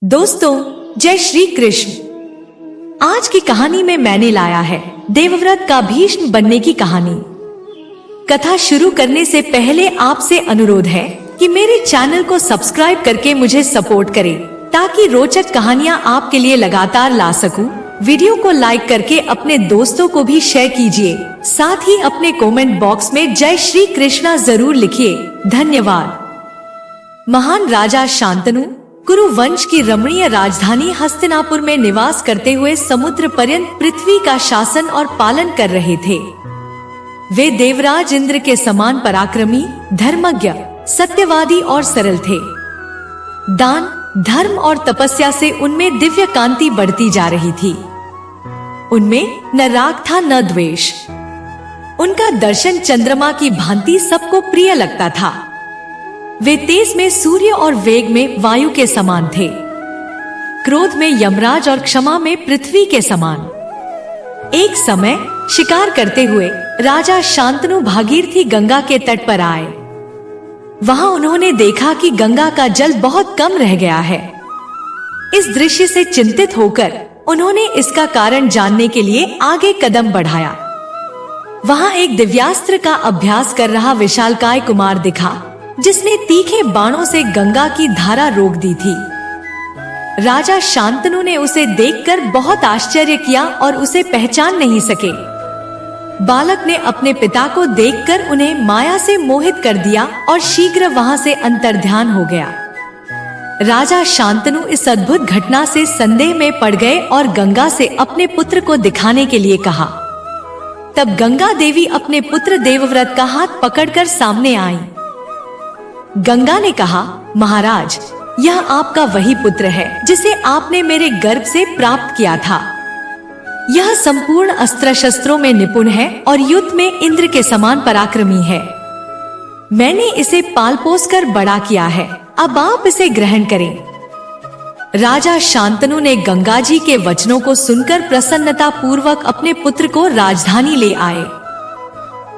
दोस्तों, जय श्री कृष्ण। आज की कहानी में मैंने लाया है देवव्रत का भीष्म बनने की कहानी। कथा शुरू करने से पहले आपसे अनुरोध है कि मेरे चैनल को सब्सक्राइब करके मुझे सपोर्ट करें ताकि रोचक कहानियां आपके लिए लगातार ला सकूं। वीडियो को लाइक करके अपने दोस्तों को भी शेयर कीजिए। साथ ही अपने कमेंट बॉक्स में जय श्री कृष्णा जरूर लिखिए। धन्यवाद। महान राजा शांतनु कुरु वंश की रमणीय राजधानी हस्तिनापुर में निवास करते हुए समुद्र पर्यंत पृथ्वी का शासन और पालन कर रहे थे। वे देवराज इंद्र के समान पराक्रमी, धर्मज्ञ, सत्यवादी और सरल थे। दान, धर्म और तपस्या से उनमें दिव्य कांति बढ़ती जा रही थी। उनमें न राग था न द्वेष। उनका दर्शन चंद्रमा की भांति सबको प्रिय लगता था। वे तेज में सूर्य और वेग में वायु के समान थे। क्रोध में यमराज और क्षमा में पृथ्वी के समान। एक समय शिकार करते हुए राजा शांतनु भागीरथी गंगा के तट पर आए। वहां उन्होंने देखा कि गंगा का जल बहुत कम रह गया है। इस दृश्य से चिंतित होकर उन्होंने इसका कारण जानने के लिए आगे कदम बढ़ाया। वहां एक दिव्यास्त्र का अभ्यास कर रहा विशालकाय कुमार दिखा, जिसने तीखे बाणों से गंगा की धारा रोक दी थी। राजा शांतनु ने उसे देखकर बहुत आश्चर्य किया और उसे पहचान नहीं सके। बालक ने अपने पिता को देखकर उन्हें माया से मोहित कर दिया और शीघ्र वहां से अंतर्ध्यान हो गया। राजा शांतनु इस अद्भुत घटना से संदेह में पड़ गए और गंगा से अपने पुत्र को दिखाने के लिए कहा। तब गंगा देवी अपने पुत्र देवव्रत का हाथ पकड़कर सामने आई। गंगा ने कहा, महाराज, यह आपका वही पुत्र है जिसे आपने मेरे गर्भ से प्राप्त किया था। यह संपूर्ण अस्त्र शस्त्रों में निपुण है और युद्ध में इंद्र के समान पराक्रमी है। मैंने इसे पाल पोस कर बड़ा किया है, अब आप इसे ग्रहण करें। राजा शांतनु ने गंगा जी के वचनों को सुनकर प्रसन्नता पूर्वक अपने पुत्र को राजधानी ले आए।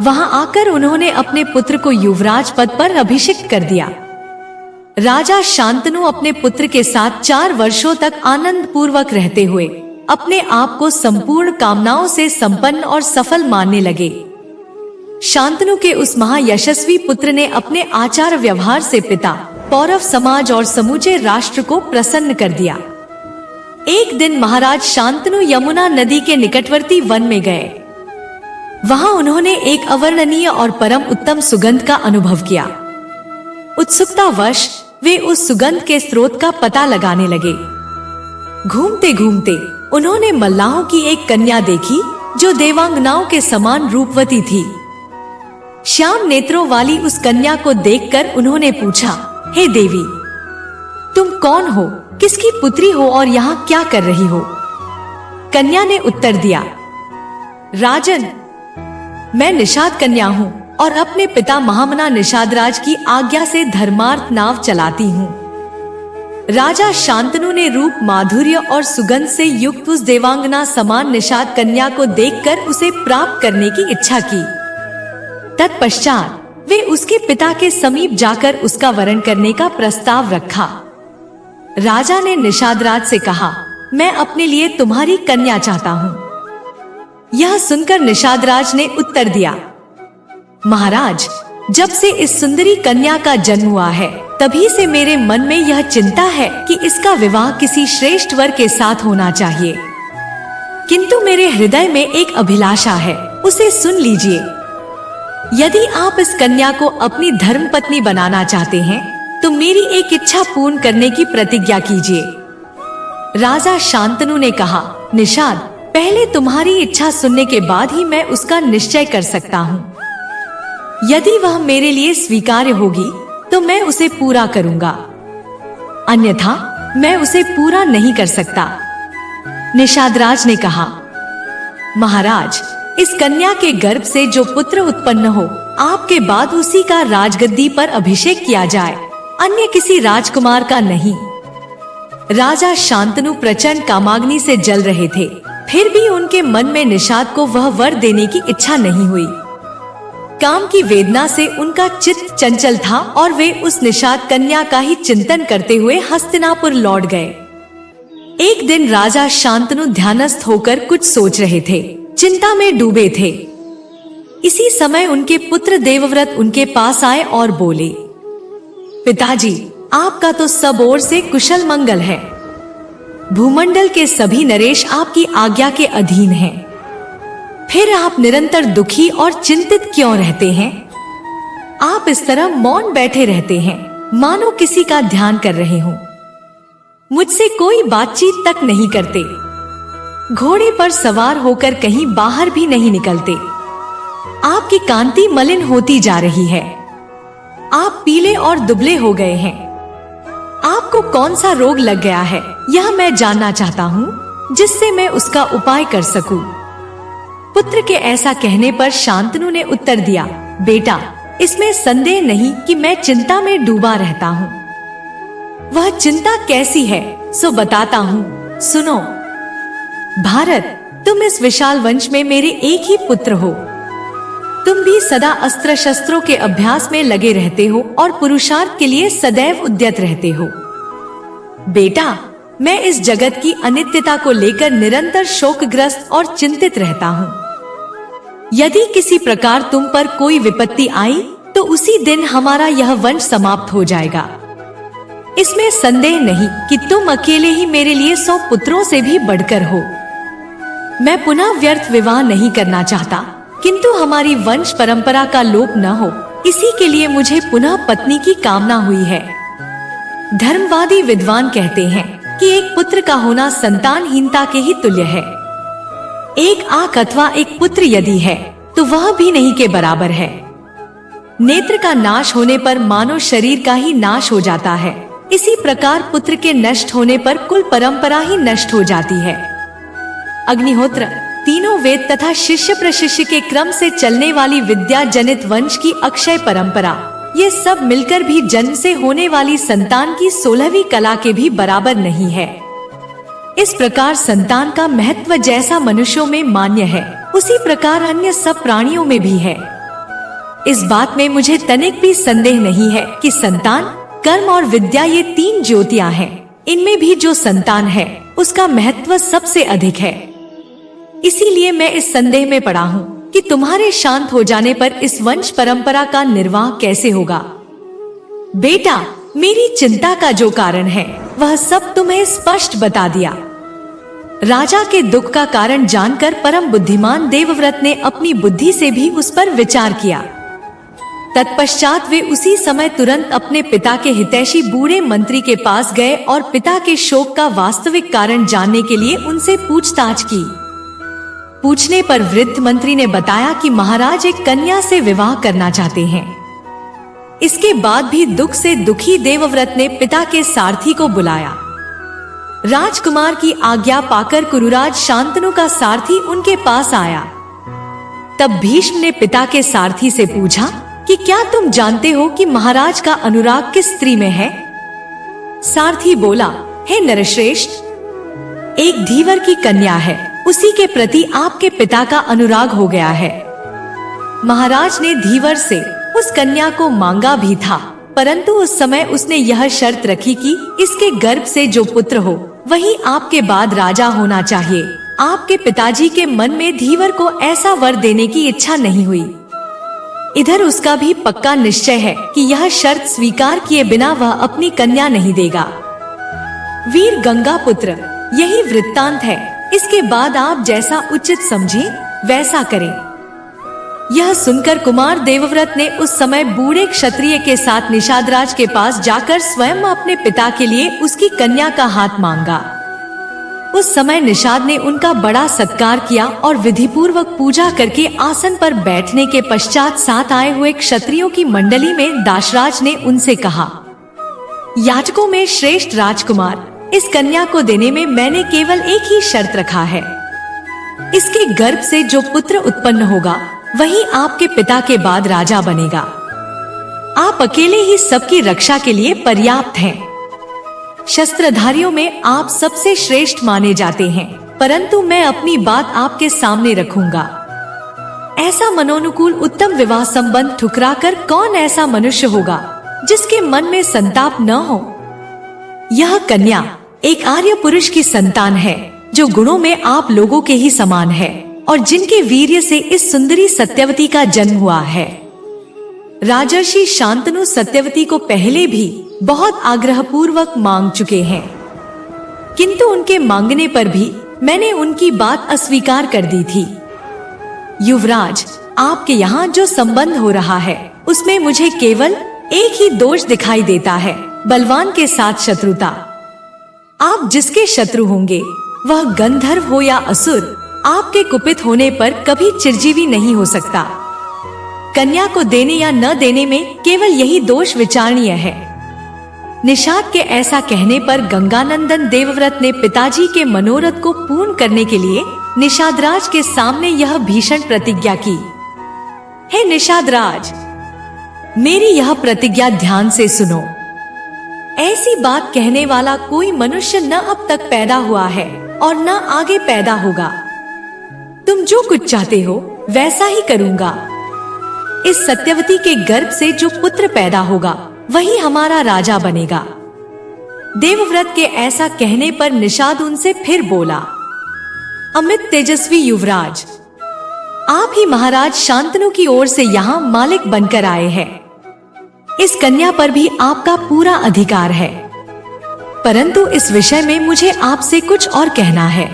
वहां आकर उन्होंने अपने पुत्र को युवराज पद पर अभिषिक्त कर दिया। राजा शांतनु अपने पुत्र के साथ 4 वर्षों तक आनंद पूर्वक रहते हुए अपने आप को संपूर्ण कामनाओं से संपन्न और सफल मानने लगे। शांतनु के उस महायशस्वी पुत्र ने अपने आचार व्यवहार से पिता, पौरव समाज और समूचे राष्ट्र को प्रसन्न कर दिया। एक दिन महाराज शांतनु यमुना नदी के निकटवर्ती वन में गए। वहां उन्होंने एक अवर्णनीय और परम उत्तम सुगंध का अनुभव किया। उत्सुकतावश वे उस सुगंध के स्रोत का पता लगाने लगे। घूमते घूमते उन्होंने मल्लाहों की एक कन्या देखी जो देवांगनाओं के समान रूपवती थी। श्याम नेत्रों वाली उस कन्या को देखकर उन्होंने पूछा, हे देवी, तुम कौन हो, किसकी पुत्री हो और यहाँ क्या कर रही हो? कन्या ने उत्तर दिया, राजन, मैं निषाद कन्या हूँ और अपने पिता महामना निषादराज की आज्ञा से धर्मार्थ नाव चलाती हूँ। राजा शांतनु ने रूप, माधुर्य और सुगंध से युक्त उस देवांगना समान निषाद कन्या को देखकर उसे प्राप्त करने की इच्छा की। तत्पश्चात वे उसके पिता के समीप जाकर उसका वरण करने का प्रस्ताव रखा। राजा ने निषादराज से कहा, मैं अपने लिए तुम्हारी कन्या चाहता हूँ। यह सुनकर निषादराज ने उत्तर दिया, महाराज, जब से इस सुंदरी कन्या का जन्म हुआ है तभी से मेरे मन में यह चिंता है कि इसका विवाह किसी श्रेष्ठ वर के साथ होना चाहिए। किंतु मेरे हृदय में एक अभिलाषा है, उसे सुन लीजिए। यदि आप इस कन्या को अपनी धर्मपत्नी बनाना चाहते हैं तो मेरी एक इच्छा पूर्ण करने की प्रतिज्ञा कीजिए। राजा शांतनु ने कहा, निषाद, पहले तुम्हारी इच्छा सुनने के बाद ही मैं उसका निश्चय कर सकता हूँ। यदि वह मेरे लिए स्वीकार्य होगी तो मैं उसे पूरा करूँगा, अन्यथा मैं उसे पूरा नहीं कर सकता। निषादराज ने कहा, महाराज, इस कन्या के गर्भ से जो पुत्र उत्पन्न हो, आपके बाद उसी का राजगद्दी पर अभिषेक किया जाए, अन्य किसी राजकुमार का नहीं। राजा शांतनु प्रचंड कामाग्नि से जल रहे थे, फिर भी उनके मन में निषाद को वह वर देने की इच्छा नहीं हुई। काम की वेदना से उनका चित्त चंचल था और वे उस निषाद कन्या का ही चिंतन करते हुए हस्तिनापुर लौट गए। एक दिन राजा शांतनु ध्यानस्थ होकर कुछ सोच रहे थे, चिंता में डूबे थे। इसी समय उनके पुत्र देवव्रत उनके पास आए और बोले, पिताजी, आपका तो सब ओर से कुशल मंगल है। भूमंडल के सभी नरेश आपकी आज्ञा के अधीन हैं। फिर आप निरंतर दुखी और चिंतित क्यों रहते हैं? आप इस तरह मौन बैठे रहते हैं, मानो किसी का ध्यान कर रहे हो। मुझसे कोई बातचीत तक नहीं करते। घोड़े पर सवार होकर कहीं बाहर भी नहीं निकलते। आपकी कांति मलिन होती जा रही है। आप पीले और दुबले हो गए हैं। आपको कौन सा रोग लग गया है, यह मैं जानना चाहता हूँ, जिससे मैं उसका उपाय कर सकूं। पुत्र के ऐसा कहने पर शांतनु ने उत्तर दिया, बेटा, इसमें संदेह नहीं कि मैं चिंता में डूबा रहता हूँ। वह चिंता कैसी है सो बताता हूँ, सुनो। भारत, तुम इस विशाल वंश में मेरे एक ही पुत्र हो। तुम भी सदा अस्त्र शस्त्रों के अभ्यास में लगे रहते हो और पुरुषार्थ के लिए सदैव उद्यत रहते हो। बेटा, मैं इस जगत की अनित्यता को लेकर निरंतर शोकग्रस्त और चिंतित रहता हूँ। यदि किसी प्रकार तुम पर कोई विपत्ति आई तो उसी दिन हमारा यह वंश समाप्त हो जाएगा। इसमें संदेह नहीं कि तुम अकेले ही मेरे लिए 100 पुत्रों से भी बढ़कर हो। मैं पुनः व्यर्थ विवाह नहीं करना चाहता, किंतु हमारी वंश परंपरा का लोप न हो, इसी के लिए मुझे पुनः पत्नी की कामना हुई है। धर्मवादी विद्वान कहते हैं कि एक पुत्र का होना संतानहीनता के ही तुल्य है। एक आंख अथवा एक पुत्र यदि है तो वह भी नहीं के बराबर है। नेत्र का नाश होने पर मानव शरीर का ही नाश हो जाता है। इसी प्रकार पुत्र के नष्ट होने पर कुल परंपरा ही नष्ट हो जाती है। अग्निहोत्र, तीनों वेद तथा शिष्य प्रशिष्य के क्रम से चलने वाली विद्या जनित वंश की अक्षय परंपरा, ये सब मिलकर भी जन्म से होने वाली संतान की 16वीं कला के भी बराबर नहीं है। इस प्रकार संतान का महत्व जैसा मनुष्यों में मान्य है, उसी प्रकार अन्य सब प्राणियों में भी है। इस बात में मुझे तनिक भी संदेह नहीं है कि संतान, कर्म और विद्या ये 3 ज्योतियां हैं। इनमें भी जो संतान है उसका महत्व सबसे अधिक है। इसीलिए मैं इस संदेह में पड़ा हूँ कि तुम्हारे शांत हो जाने पर इस वंश परंपरा का निर्वाह कैसे होगा। बेटा, मेरी चिंता का जो कारण है वह सब तुम्हें स्पष्ट बता दिया। राजा के दुख का कारण जानकर परम बुद्धिमान देवव्रत ने अपनी बुद्धि से भी उस पर विचार किया। तत्पश्चात वे उसी समय तुरंत अपने पिता के हितैषी बूढ़े मंत्री के पास गए और पिता के शोक का वास्तविक कारण जानने के लिए उनसे पूछताछ की। पूछने पर वृद्ध मंत्री ने बताया कि महाराज एक कन्या से विवाह करना चाहते हैं। इसके बाद भी दुख से दुखी देवव्रत ने पिता के सारथी को बुलाया। राजकुमार की आज्ञा पाकर कुरुराज शांतनु का सारथी उनके पास आया। तब भीष्म ने पिता के सारथी से पूछा कि क्या तुम जानते हो कि महाराज का अनुराग किस स्त्री में है? सारथी बोला, हे नरश्रेष्ठ, एक धीवर की कन्या है, उसी के प्रति आपके पिता का अनुराग हो गया है। महाराज ने धीवर से उस कन्या को मांगा भी था, परंतु उस समय उसने यह शर्त रखी कि इसके गर्भ से जो पुत्र हो वही आपके बाद राजा होना चाहिए। आपके पिताजी के मन में धीवर को ऐसा वर देने की इच्छा नहीं हुई। इधर उसका भी पक्का निश्चय है कि यह शर्त स्वीकार किए बिना वह अपनी कन्या नहीं देगा। वीर गंगा पुत्र, यही वृत्तांत है। इसके बाद आप जैसा उचित समझें वैसा करें। यह सुनकर कुमार देवव्रत ने उस समय बूढ़े क्षत्रिय के साथ निषादराज के पास जाकर स्वयं अपने पिता के लिए उसकी कन्या का हाथ मांगा। उस समय निषाद ने उनका बड़ा सत्कार किया और विधि पूर्वक पूजा करके आसन पर बैठने के पश्चात साथ आए हुए क्षत्रियों की मंडली में दाशराज ने उनसे कहा, याचकों में श्रेष्ठ राजकुमार, इस कन्या को देने में मैंने केवल एक ही शर्त रखा है। इसके गर्भ से जो पुत्र उत्पन्न होगा वही आपके पिता के बाद राजा बनेगा। आप अकेले ही सबकी रक्षा के लिए पर्याप्त हैं। शस्त्रधारियों में आप सबसे श्रेष्ठ माने जाते हैं, परंतु मैं अपनी बात आपके सामने रखूंगा। ऐसा मनोनुकूल उत्तम विवाह संबंध ठुकराकर कौन ऐसा मनुष्य होगा जिसके मन में संताप न हो। यह कन्या एक आर्य पुरुष की संतान है जो गुणों में आप लोगों के ही समान है और जिनके वीर्य से इस सुंदरी सत्यवती का जन्म हुआ है। राजर्षि शांतनु सत्यवती को पहले भी बहुत आग्रहपूर्वक मांग चुके हैं, किंतु उनके मांगने पर भी मैंने उनकी बात अस्वीकार कर दी थी। युवराज, आपके यहाँ जो संबंध हो रहा है उसमें मुझे केवल एक ही दोष दिखाई देता है, बलवान के साथ शत्रुता। आप जिसके शत्रु होंगे वह गंधर्व हो या असुर, आपके कुपित होने पर कभी चिरजीवी नहीं हो सकता। कन्या को देने या न देने में केवल यही दोष विचारणीय है। निषाद के ऐसा कहने पर गंगानंदन देवव्रत ने पिताजी के मनोरथ को पूर्ण करने के लिए निषादराज के सामने यह भीषण प्रतिज्ञा की। हे निषादराज, मेरी यह प्रतिज्ञा ध्यान से सुनो। ऐसी बात कहने वाला कोई मनुष्य न अब तक पैदा हुआ है और न आगे पैदा होगा। तुम जो कुछ चाहते हो वैसा ही करूंगा। इस सत्यवती के गर्भ से जो पुत्र पैदा होगा वही हमारा राजा बनेगा। देवव्रत के ऐसा कहने पर निषाद उनसे फिर बोला, अमित तेजस्वी युवराज, आप ही महाराज शांतनु की ओर से यहाँ मालिक बनकर आए हैं। इस कन्या पर भी आपका पूरा अधिकार है, परंतु इस विषय में मुझे आपसे कुछ और कहना है।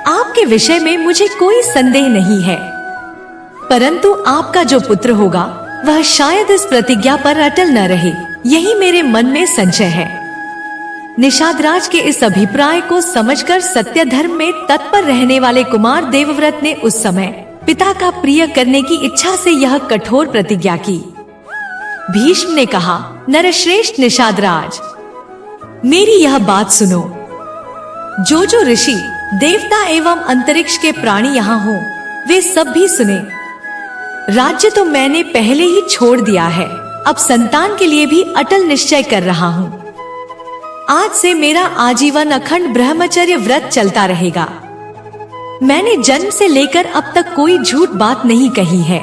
आपके विषय में मुझे कोई संदेह नहीं है, परंतु आपका जो पुत्र होगा वह शायद इस प्रतिज्ञा पर अटल न रहे, यही मेरे मन में संशय है। निषादराज के इस अभिप्राय को समझकर सत्य धर्म में तत्पर रहने वाले कुमार देवव्रत ने उस समय पिता का प्रिय करने की इच्छा से यह कठोर प्रतिज्ञा की। भीष्म ने कहा, नरश्रेष्ठ निषादराज, मेरी यह बात सुनो। जो ऋषि, देवता एवं अंतरिक्ष के प्राणी यहाँ हो वे सब भी सुने। राज्य तो मैंने पहले ही छोड़ दिया है, अब संतान के लिए भी अटल निश्चय कर रहा हूँ। आज से मेरा आजीवन अखंड ब्रह्मचर्य व्रत चलता रहेगा। मैंने जन्म से लेकर अब तक कोई झूठ बात नहीं कही है।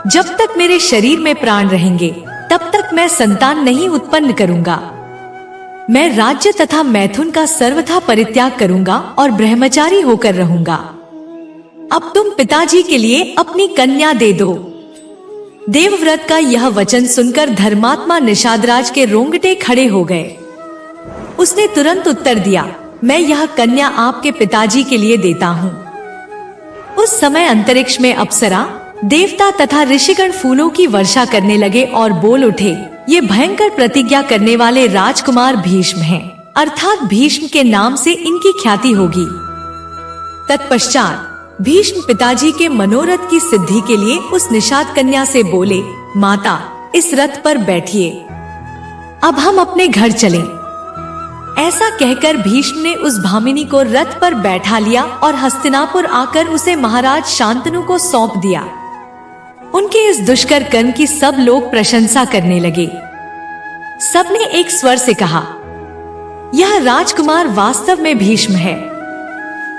जब तक मेरे शरीर में प्राण रहेंगे तब तक मैं संतान नहीं उत्पन्न करूंगा। मैं राज्य तथा मैथुन का सर्वथा परित्याग करूंगा और ब्रह्मचारी होकर रहूंगा। अब तुम पिताजी के लिए अपनी कन्या दे दो। देवव्रत का यह वचन सुनकर धर्मात्मा निषादराज के रोंगटे खड़े हो गए। उसने तुरंत उत्तर दिया, मैं यह कन्या आपके पिताजी के लिए देता हूँ। उस समय अंतरिक्ष में अप्सरा, देवता तथा ऋषिगण फूलों की वर्षा करने लगे और बोल उठे, ये भयंकर प्रतिज्ञा करने वाले राजकुमार भीष्म हैं, अर्थात भीष्म के नाम से इनकी ख्याति होगी। तत्पश्चात भीष्म पिताजी के मनोरथ की सिद्धि के लिए उस निषाद कन्या से बोले, माता, इस रथ पर बैठिए, अब हम अपने घर चलें। ऐसा कहकर भीष्म ने उस भामिनी को रथ पर बैठा लिया और हस्तिनापुर आकर उसे महाराज शांतनु को सौंप दिया। उनके इस दुष्कर कर्म की सब लोग प्रशंसा करने लगे। सबने एक स्वर से कहा, यह राजकुमार वास्तव में भीष्म है।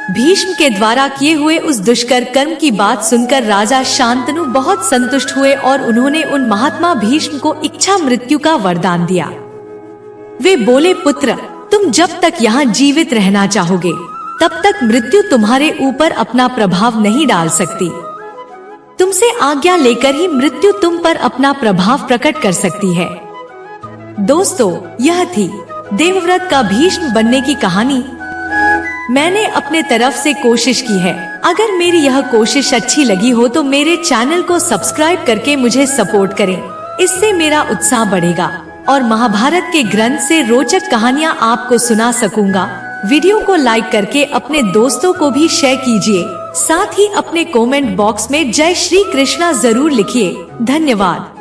भीष्म के द्वारा किए हुए उस दुष्कर कर्म की बात सुनकर राजा शांतनु बहुत संतुष्ट हुए और उन्होंने उन महात्मा भीष्म को इच्छा मृत्यु का वरदान दिया। वे बोले, पुत्र, तुम जब तक यहाँ जीवित रहना चाहोगे तब तक मृत्यु तुम्हारे ऊपर अपना प्रभाव नहीं डाल सकती। तुमसे आज्ञा लेकर ही मृत्यु तुम पर अपना प्रभाव प्रकट कर सकती है। दोस्तों, यह थी देवव्रत का भीष्म बनने की कहानी। मैंने अपने तरफ से कोशिश की है। अगर मेरी यह कोशिश अच्छी लगी हो तो मेरे चैनल को सब्सक्राइब करके मुझे सपोर्ट करें। इससे मेरा उत्साह बढ़ेगा और महाभारत के ग्रंथ से रोचक कहानियाँ आपको सुना सकूंगा। वीडियो को लाइक करके अपने दोस्तों को भी शेयर कीजिए। साथ ही अपने कमेंट बॉक्स में जय श्री कृष्णा जरूर लिखिए। धन्यवाद।